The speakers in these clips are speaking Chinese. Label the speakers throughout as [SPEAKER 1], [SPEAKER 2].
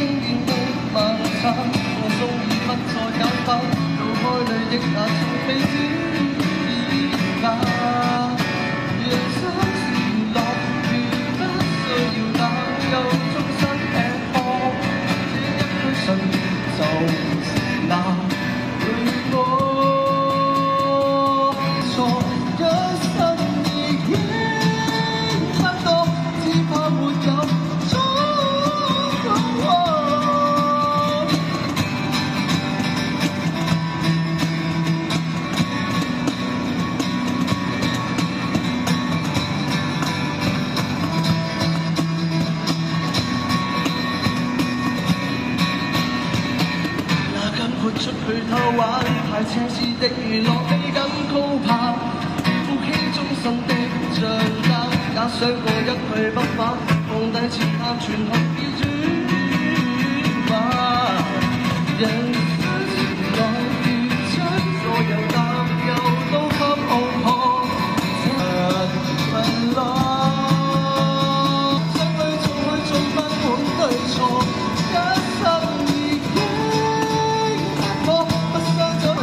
[SPEAKER 1] 經典的晚餐，放縱已不再簡單，做開累積也從非只簡單。人生是樂園，不需要擔憂終身吃喝，這一區信就是那對我。錯一生已經不多，只怕沒有錯。也敢豁出去偷玩，太奢侈的娛樂比緊高攀，負起終身的帳單，也想過一去不返，放低試探全行已轉化。人生是樂園，將所有擔憂都給傲破，人快樂。想去做去做不管對錯，一生已經不多，不想再原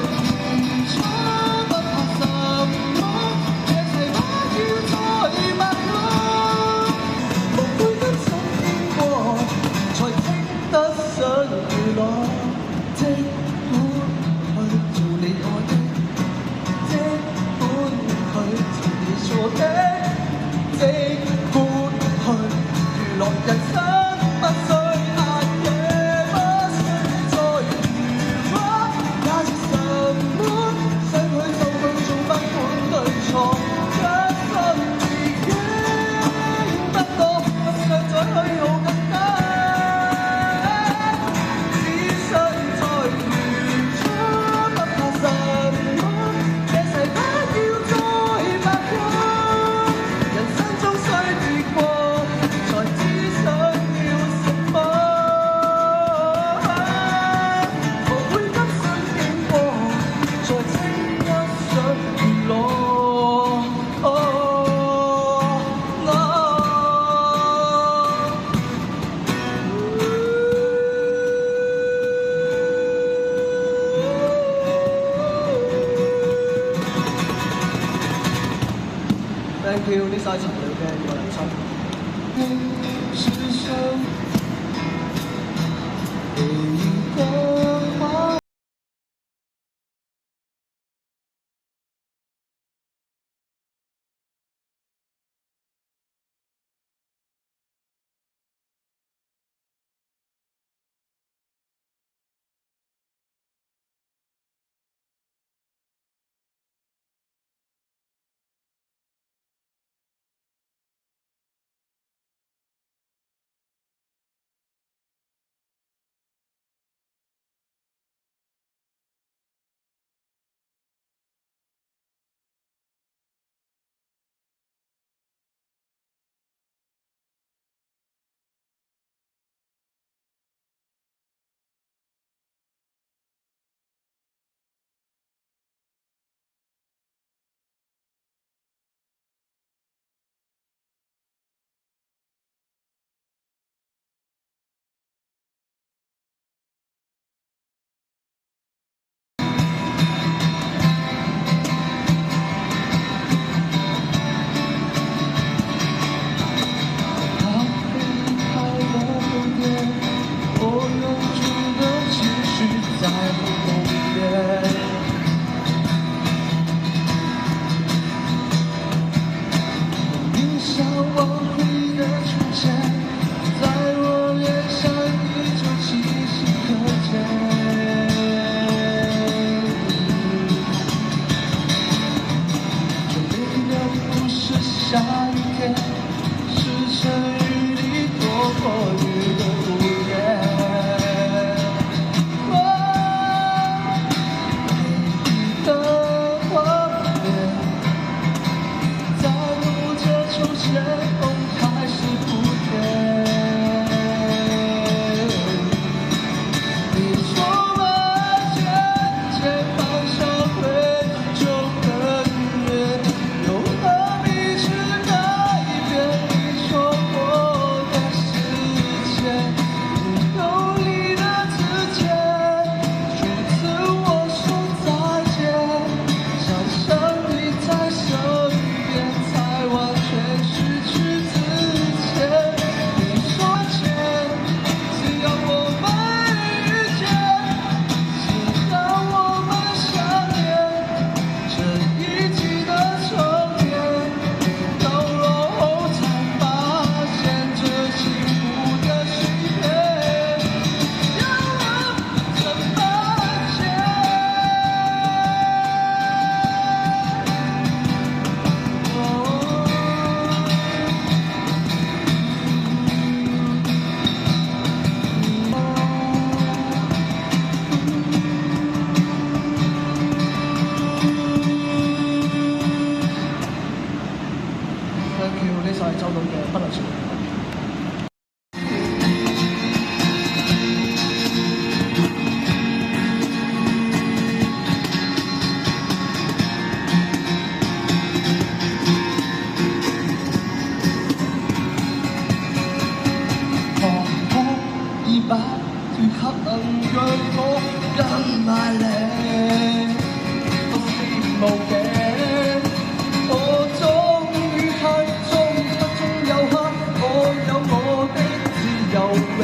[SPEAKER 1] 初，不怕什麼，這齊不要再白講，無悔甘心經過，才稱得上娛樂。即管去做你愛的，即管去做你錯的，即管去娛樂人生，不需捱夜，不需再娛樂，假設什麼想去就去做，不管對錯，一生已經不多，不想再虛耗更加。Thank you，呢首係陳蕾嘅《我人生》。如刻能讓我跟埋你，我是無頸，我終於黑中黑中有黑，我有我的自由名。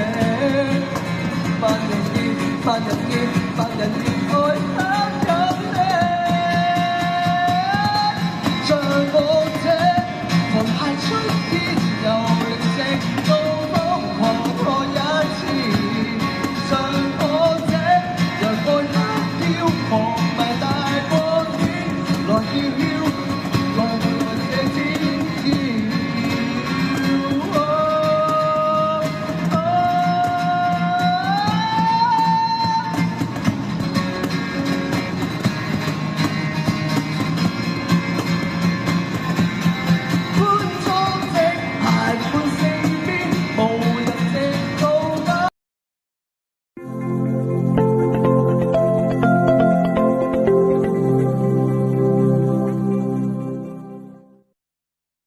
[SPEAKER 1] 萬人見，萬人見，萬人見。